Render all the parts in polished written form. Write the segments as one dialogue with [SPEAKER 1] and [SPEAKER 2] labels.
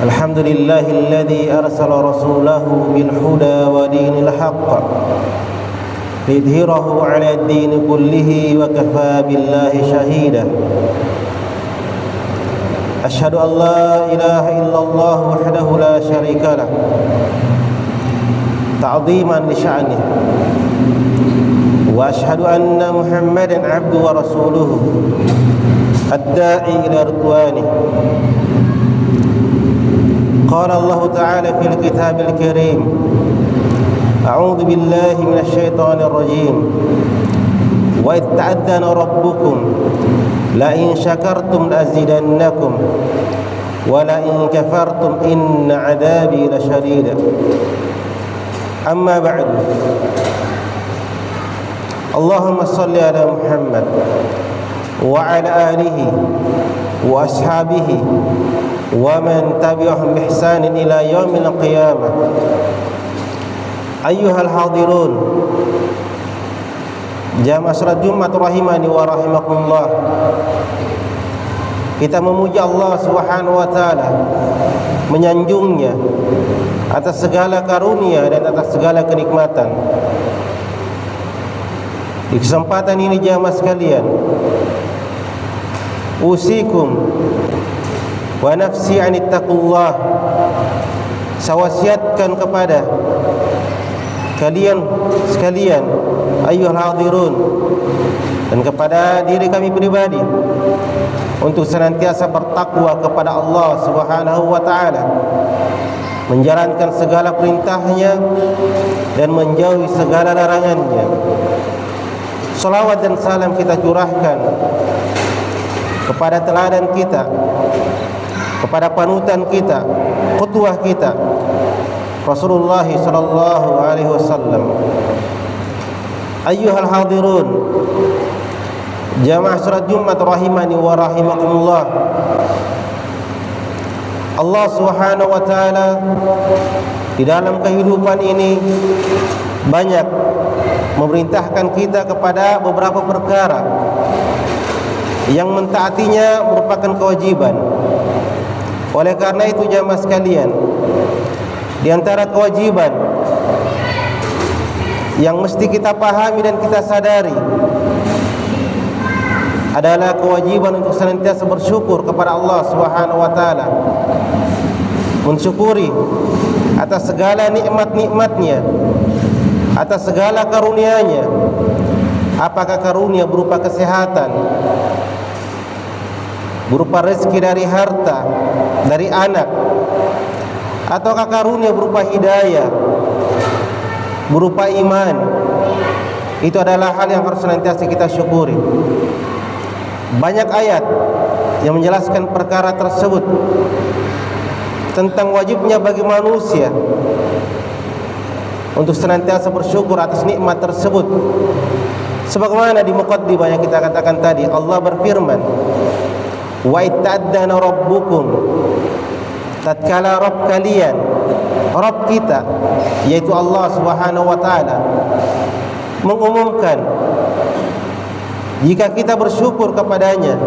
[SPEAKER 1] Alhamdulillahilladzi arsala rasulahu bil huda wa dinil haqq lidhhirahu 'ala ad-din kullihi wa kafaa billahi shahida. Asyhadu an la ilaha illallah wahdahu la syarika lah ta'dhiman li sya'nihi wa asyhadu anna Muhammadan 'abduhu wa rasuluhu ad-da'i ila ridwanihi. Qala Allah Ta'ala fil kitabil karim, a'udzu billahi minasy syaithanir rajim, wa idh ta'adzana rabbukum la in syakartum la'azidannakum wa la in kafartum inna 'adzabi lasyadid. Amma ba'du. Allahumma shalli ala Muhammad wa ala alihi wa ashabihi wa man tabi'ahum bi ihsanin ila yaumil qiyamah. Ayyuhal hadirun, jamaah salat Jumat rahimani wa rahimakumullah. Kita memuji Allah Subhanahu wa taala, menyanjungnya atas segala karunia dan atas segala kenikmatan. Di kesempatan ini jamaah sekalian, usikum wa nafsi anittaqullah, saya wasiatkan kepada kalian sekalian ayyuhal hadirun, dan kepada diri kami pribadi untuk senantiasa bertakwa kepada Allah Subhanahu wa taala, menjalankan segala perintahnya dan menjauhi segala larangannya. Salawat dan salam kita curahkan kepada teladan kita, kepada panutan kita, qudwah kita, Rasulullah sallallahu alaihi wasallam. Ayyuhal hadirun, jamaah salat Jumat rahimani wa rahimakumullah. Allah Subhanahu wa taala di dalam kehidupan ini banyak memerintahkan kita kepada beberapa perkara yang mentaatinya merupakan kewajiban. Oleh karena itu jamaah sekalian, di antara kewajiban yang mesti kita pahami dan kita sadari adalah kewajiban untuk senantiasa bersyukur kepada Allah Subhanahu wa taala, mensyukuri atas segala nikmat-nikmatnya, atas segala karunia-Nya. Apakah karunia berupa kesehatan, berupa rezeki dari harta, dari anak, ataukah karunia berupa hidayah, berupa iman? Itu adalah hal yang harus senantiasa kita syukuri. Banyak ayat yang menjelaskan perkara tersebut, tentang wajibnya bagi manusia untuk senantiasa bersyukur atas nikmat tersebut. Sebagaimana di muqaddimah yang kita katakan tadi, Allah berfirman, wa itta'adzana rabbukum, tatkala Rabb kalian, Rabb kita yaitu Allah Subhanahu wa taala, mengumumkan jika kita bersyukur kepadanya,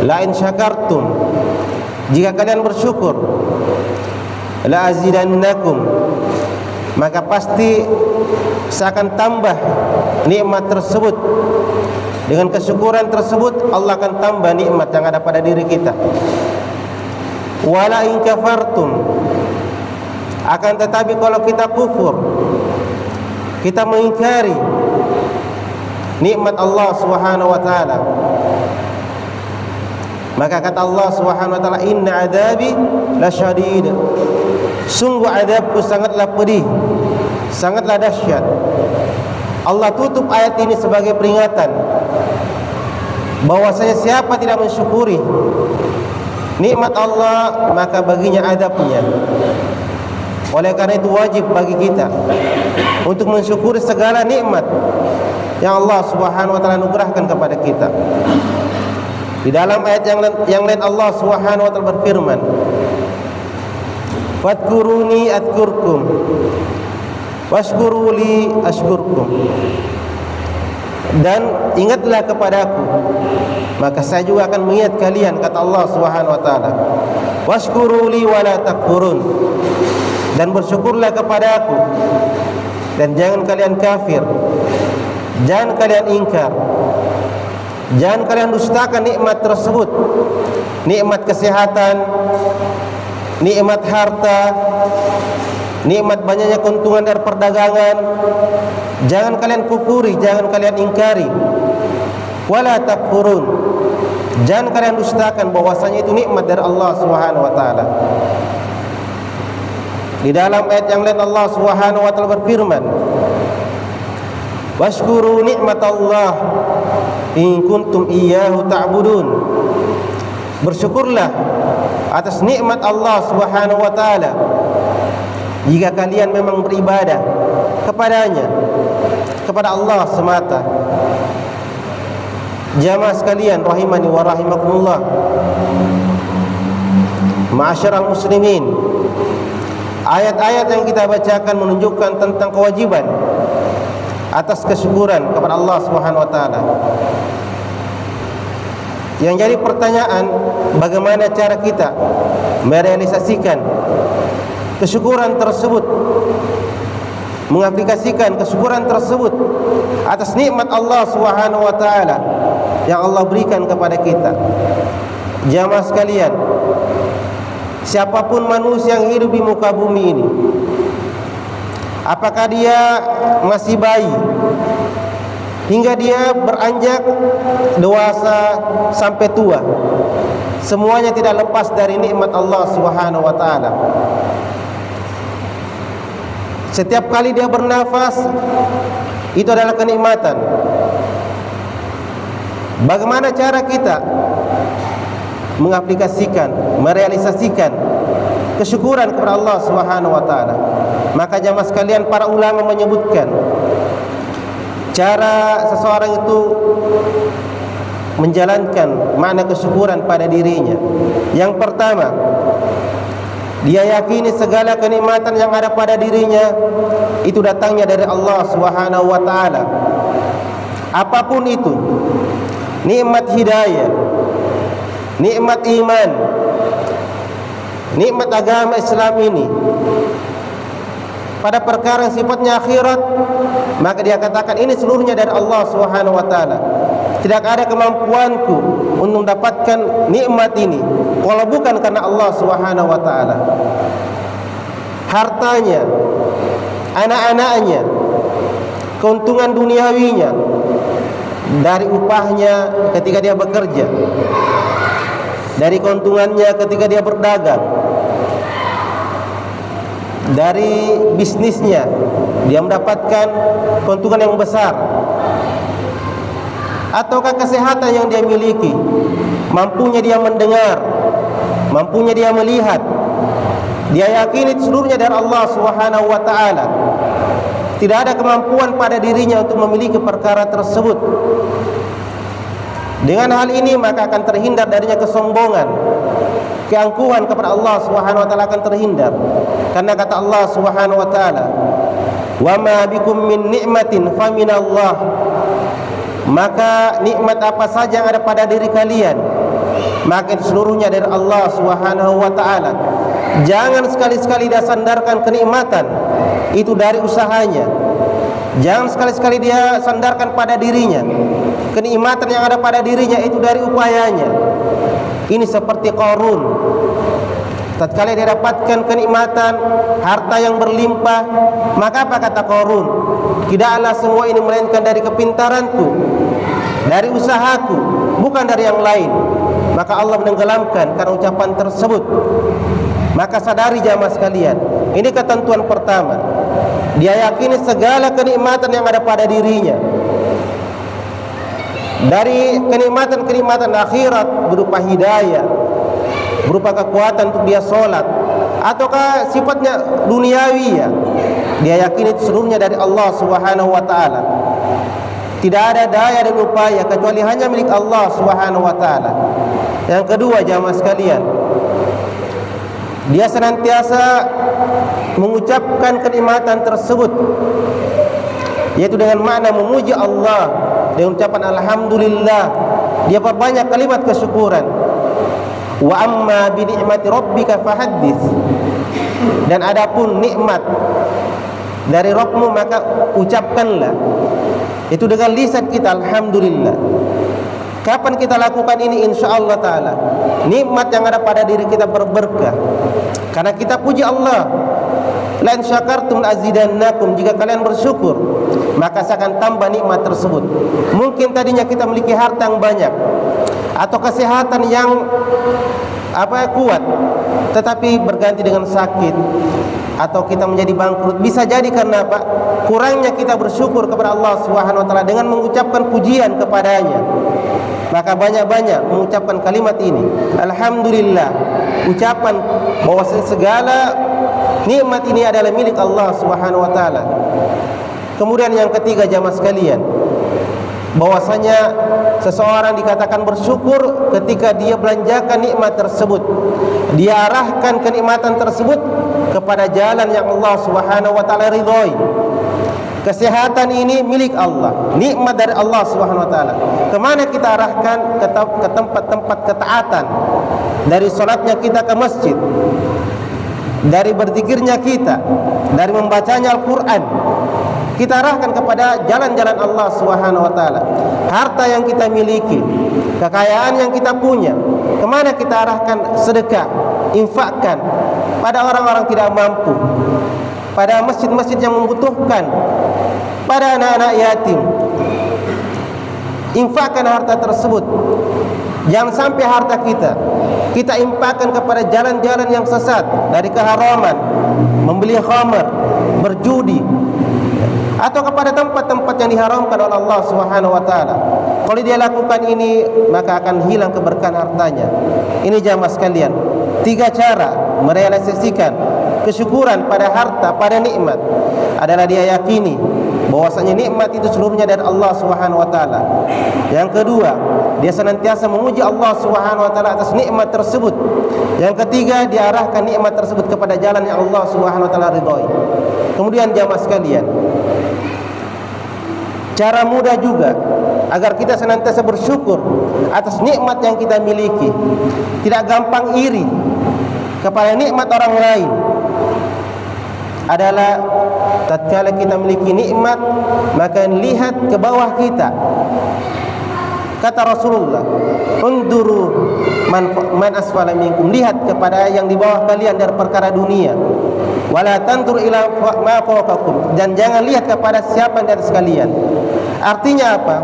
[SPEAKER 1] la in syakartum, jika kalian bersyukur, la azidannakum, maka pasti seakan tambah nikmat tersebut. Dengan kesyukuran tersebut Allah akan tambah nikmat yang ada pada diri kita. Wala in kafartum, akan tetapi kalau kita kufur, kita mengingkari nikmat Allah Subhanahu wa taala, maka kata Allah Subhanahu wa taala, inna adabi lasyadid, sungguh adabku sangatlah pedih, sangatlah dahsyat. Allah tutup ayat ini sebagai peringatan bahwasanya siapa tidak mensyukuri nikmat Allah, maka baginya adabnya. Oleh karena itu wajib bagi kita untuk mensyukuri segala nikmat yang Allah Subhanahu wa taala anugerahkan kepada kita. Di dalam ayat yang lain Allah Subhanahu wa taala berfirman, "Fadhkuruni adzkurkum washkuru li ashkurkum." Dan ingatlah kepadaku, maka saya juga akan mengingat kalian, kata Allah Subhanahu wa taala. Washkuru li wa la takfurun, dan bersyukurlah kepadaku dan jangan kalian kafir, jangan kalian ingkar, jangan kalian dustakan nikmat tersebut, nikmat kesehatan, nikmat harta, nikmat banyaknya keuntungan dari perdagangan. Jangan kalian kufuri, jangan kalian ingkari. Wala takfurun, jangan kalian dustakan bahwasanya itu nikmat dari Allah Subhanahu wa taala. Di dalam ayat yang lain Allah Subhanahu wa taala berfirman, washkuru ni'matallah in kuntum iyyahu ta'budun. Bersyukurlah atas nikmat Allah Subhanahu wa taala jika kalian memang beribadah kepadanya, kepada Allah semata. Jamaah sekalian rahimani wa rahimakumullah, ma'asyiral muslimin, ayat-ayat yang kita bacakan menunjukkan tentang kewajiban atas kesyukuran kepada Allah Subhanahu wa taala. Yang jadi pertanyaan, bagaimana cara kita merealisasikan kesyukuran tersebut, mengaplikasikan kesyukuran tersebut atas nikmat Allah Subhanahu wa taala yang Allah berikan kepada kita. Jamaah sekalian, siapapun manusia yang hidup di muka bumi ini, apakah dia masih bayi hingga dia beranjak dewasa sampai tua, semuanya tidak lepas dari nikmat Allah Subhanahu wa taala. Setiap kali dia bernafas, itu adalah kenikmatan. Bagaimana cara kita mengaplikasikan, merealisasikan kesyukuran kepada Allah Subhanahu wa taala? Maka jamaah sekalian, para ulama menyebutkan cara seseorang itu menjalankan makna kesyukuran pada dirinya. Yang pertama, dia yakini segala kenikmatan yang ada pada dirinya itu datangnya dari Allah Subhanahu wa taala. Apapun itu, nikmat hidayah, nikmat iman, nikmat agama Islam ini, pada perkara yang sifatnya akhirat, maka dia katakan ini seluruhnya dari Allah Subhanahu wa taala. Tidak ada kemampuanku untuk mendapatkan nikmat ini kalau bukan karena Allah Subhanahu wa taala. Hartanya, anak-anaknya, keuntungan duniawinya, dari upahnya ketika dia bekerja, dari keuntungannya ketika dia berdagang, dari bisnisnya dia mendapatkan keuntungan yang besar, ataukah kesehatan yang dia miliki, mampunya dia mendengar, mampunya dia melihat, dia yakini seluruhnya dari Allah Subhanahu wa taala. Tidak ada kemampuan pada dirinya untuk memiliki perkara tersebut. Dengan hal ini maka akan terhindar darinya kesombongan, keangkuhan kepada Allah Subhanahu wa taala akan terhindar. Karena kata Allah Subhanahu wa taala, "Wa ma bikum min ni'matin fa minallah." Maka nikmat apa saja yang ada pada diri kalian, maka itu seluruhnya dari Allah Subhanahu wa taala. jangan sekali-sekali dia sandarkan kenikmatan itu dari usahanya. Jangan sekali-sekali dia sandarkan pada dirinya. Kenikmatan yang ada pada dirinya itu dari upayanya. Ini seperti Qarun. Tatkala dia dapatkan kenikmatan, harta yang berlimpah, maka apa kata Qarun? Tidaklah semua ini melainkan dari kepintaranku, dari usahaku, bukan dari yang lain. Maka Allah menenggelamkan karena ucapan tersebut. Maka sadari jamaah sekalian, ini ketentuan pertama. Dia yakini segala kenikmatan yang ada pada dirinya, dari kenikmatan-kenikmatan akhirat berupa hidayah, berupa kekuatan untuk dia sholat, ataukah sifatnya duniawi, ya, dia yakini seluruhnya dari Allah Subhanahu wa taala. Tidak ada daya dan upaya kecuali hanya milik Allah Subhanahu wa taala. Yang kedua jamaah sekalian, dia senantiasa mengucapkan kenikmatan tersebut, yaitu dengan makna memuji Allah dengan ucapan alhamdulillah. Dia perbanyak kalimat kesyukuran. Wa amma bi ni'mati rabbika fahaddits. Dan adapun nikmat dari Rabbmu maka ucapkanlah. Itu dengan lisan kita alhamdulillah. Kapan kita lakukan ini? InsyaAllah ta'ala nikmat yang ada pada diri kita berberkah, karena kita puji Allah. La in syakartum azidannakum, jika kalian bersyukur maka saya akan tambah nikmat tersebut. Mungkin tadinya kita memiliki harta yang banyak atau kesehatan yang kuat, tetapi berganti dengan sakit, atau kita menjadi bangkrut. Bisa jadi karena apa? Kurangnya kita bersyukur kepada Allah Subhanahu wa taala dengan mengucapkan pujian kepadanya. Maka banyak-banyak mengucapkan kalimat ini, alhamdulillah, ucapan bahwa segala nikmat ini adalah milik Allah Subhanahu wa taala. Kemudian yang ketiga jamaah sekalian, bahwasanya seseorang dikatakan bersyukur ketika dia belanjakan nikmat tersebut, dia arahkan kenikmatan tersebut kepada jalan yang Allah Subhanahu wa taala ridhoi. Kesehatan ini milik Allah, nikmat dari Allah Subhanahu wa taala. Kemana kita arahkan? Ke tempat-tempat ketaatan. Dari salatnya kita ke masjid, dari berzikirnya kita, dari membacanya Al-Quran, kita arahkan kepada jalan-jalan Allah Subhanahu wa taala. Harta yang kita miliki, kekayaan yang kita punya, kemana kita arahkan? Sedekah, infakkan pada orang-orang tidak mampu, pada masjid-masjid yang membutuhkan, pada anak-anak yatim. Infakkan harta tersebut. Jangan sampai harta kita infakkan kepada jalan-jalan yang sesat, dari keharaman, membeli khamar, berjudi, atau kepada tempat-tempat yang diharamkan oleh Allah Subhanahu wa taala. Kalau dia lakukan ini, maka akan hilang keberkahan hartanya. Ini jamaah sekalian, 3 cara merealisasikan kesyukuran pada harta, pada nikmat adalah dia yakini bahwasanya nikmat itu seluruhnya dari Allah Subhanahu wa taala. Yang kedua, dia senantiasa memuji Allah Subhanahu wa taala atas nikmat tersebut. Yang ketiga, dia arahkan nikmat tersebut kepada jalan yang Allah Subhanahu wa taala ridhoi. Kemudian jamaah sekalian, cara mudah juga agar kita senantiasa bersyukur atas nikmat yang kita miliki, tidak gampang iri kepada nikmat orang lain, adalah tatkala kita memiliki nikmat, maka lihat ke bawah kita. Kata Rasulullah, "Unduru man asfala minkum." Lihat kepada yang di bawah kalian dari perkara dunia. Wala tantur ila ma fawqakum. Dan jangan lihat kepada siapa di atas kalian. Artinya apa?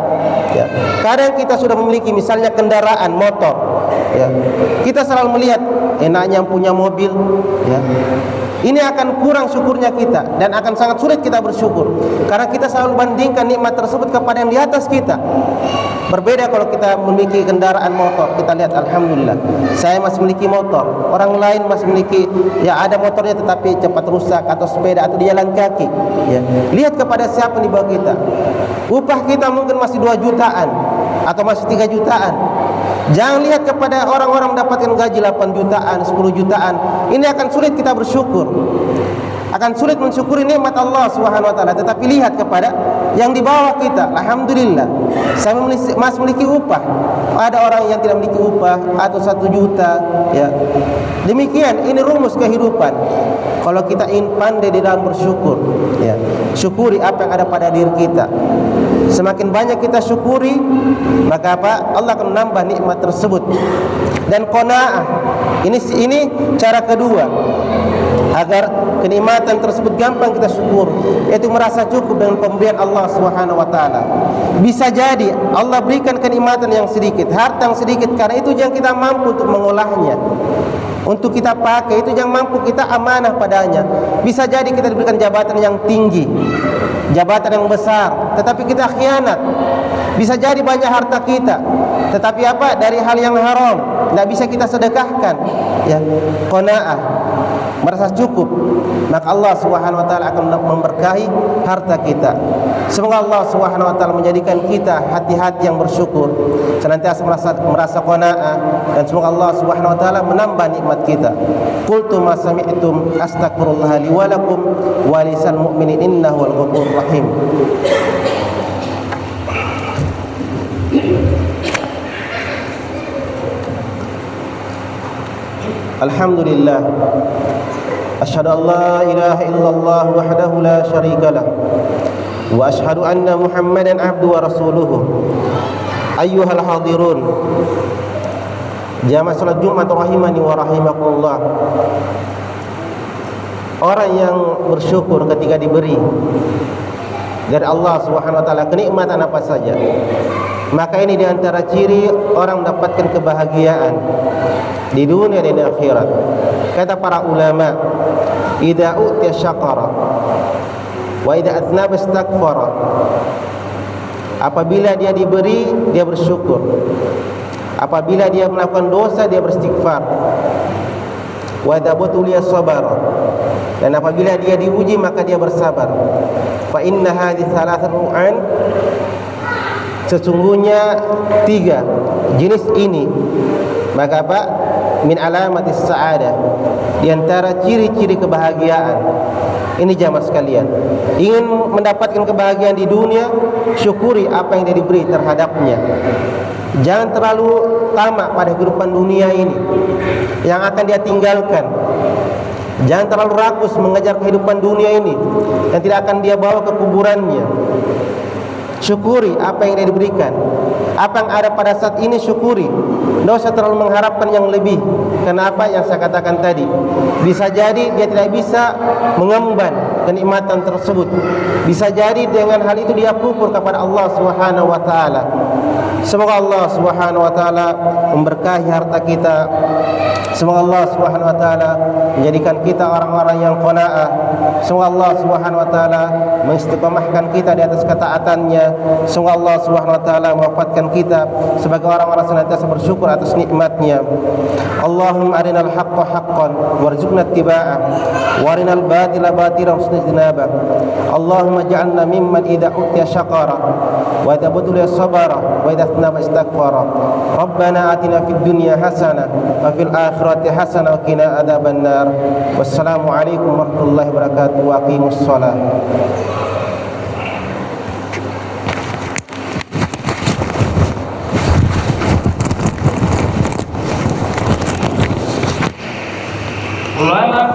[SPEAKER 1] Ya. Kadang kita sudah memiliki misalnya kendaraan motor, ya. Kita selalu melihat enaknya yang punya mobil, ya. Ini akan kurang syukurnya kita, dan akan sangat sulit kita bersyukur karena kita selalu bandingkan nikmat tersebut kepada yang di atas kita. Berbeda kalau kita memiliki kendaraan motor, kita lihat alhamdulillah, saya masih memiliki motor, orang lain masih memiliki, ya, ada motornya tetapi cepat rusak, atau sepeda, atau di jalan kaki, ya. Lihat kepada siapa di bawah kita. Upah kita mungkin masih 2 jutaan atau masih 3 jutaan. Jangan lihat kepada orang-orang mendapatkan gaji 8 jutaan, 10 jutaan. Ini akan sulit kita bersyukur. akan sulit mensyukuri nikmat Allah Subhanahu wa taala. Tetapi lihat kepada yang di bawah kita, alhamdulillah saya masih memiliki upah. Ada orang yang tidak memiliki upah atau 1 juta, ya. Demikian, ini rumus kehidupan. Kalau kita ingin pandai di dalam bersyukur, ya, syukuri apa yang ada pada diri kita. Semakin banyak kita syukuri, maka apa? Allah akan menambah nikmat tersebut. Dan qanaah, ini cara kedua agar kenikmatan tersebut gampang kita syukur, yaitu merasa cukup dengan pemberian Allah Subhanahu wa taala. Bisa jadi Allah berikan kenikmatan yang sedikit, harta yang sedikit, karena itu yang kita mampu untuk mengolahnya, untuk kita pakai, itu yang mampu kita amanah padanya. Bisa jadi kita diberikan jabatan yang tinggi, jabatan yang besar, tetapi kita khianat. Bisa jadi banyak harta kita, tetapi apa? Dari hal yang haram, tidak bisa kita sedekahkan. Ya, qanaah, merasa cukup, maka Allah Subhanahu wa taala akan memberkahi harta kita. Semoga Allah Subhanahu wa taala menjadikan kita hati-hati yang bersyukur, senantiasa merasa qanaah, dan semoga Allah Subhanahu wa taala menambah nikmat kita. Qultu ma sami'tum astaghfirullah li wa lakum wa lisal mu'minin innahu wal ghafurur rahim. Alhamdulillah, asyhadu an la ilaha illallah wahdahu la syarika lah, wa asyhadu anna Muhammadan abduhu wa rasuluhu. Ayyuhal hadirun, jamaah salat Jumat rahimani wa rahimakumullah. Orang yang bersyukur ketika diberi dari Allah Subhanahu wa taala kenikmatan apa saja, maka ini diantara ciri orang mendapatkan kebahagiaan di dunia dan di akhirat. Kata para ulama, idza utiya syakara wa idza athnaba istakfara. Apabila dia diberi, dia bersyukur. Apabila dia melakukan dosa, dia beristighfar. Wa idza butuliya sabara. Dan apabila dia diuji, maka dia bersabar. Fa inna hadhihi thalathatu an, sesungguhnya 3 jenis ini, maka apa? Min alamatis sa'adah, di antara ciri-ciri kebahagiaan. Ini jamaah sekalian, ingin mendapatkan kebahagiaan di dunia, syukuri apa yang dia diberi terhadapnya. Jangan terlalu tamak pada kehidupan dunia ini yang akan dia tinggalkan. Jangan terlalu rakus mengejar kehidupan dunia ini yang tidak akan dia bawa ke kuburannya. Syukuri apa yang dia diberikan, apa yang ada pada saat ini syukuri. Tidak usah terlalu mengharapkan yang lebih. Kenapa? Yang saya katakan tadi, bisa jadi dia tidak bisa mengemban kenikmatan tersebut. Bisa jadi dengan hal itu dia kufur kepada Allah Subhanahu wa taala. Semoga Allah Subhanahu wa taala memberkahi harta kita. Semoga Allah Subhanahu wa taala menjadikan kita orang-orang yang qanaah. Semoga Allah Subhanahu wa taala mengistiqamahkan kita di atas ketaatannya. Semoga Allah Subhanahu wa taala mewafatkan kita sebagai orang-orang senantiasa bersyukur atas nikmatnya. Allahumma arinal haqqa haqqan warzuqna ittiba'ah, wa arinal batila batilan warzuqna ijtinabah. Allahumma ij'alna mimman idza utiya syakara wa idza butuliya sabara wa idza thnaba istaghfara. Rabbana atina fid dunya hasanah wa fil akhirati hasanah wa qina adzabannar. Wassalamu alaikum warahmatullahi wabarakatuh. Wa aqimus shalah.
[SPEAKER 2] Allah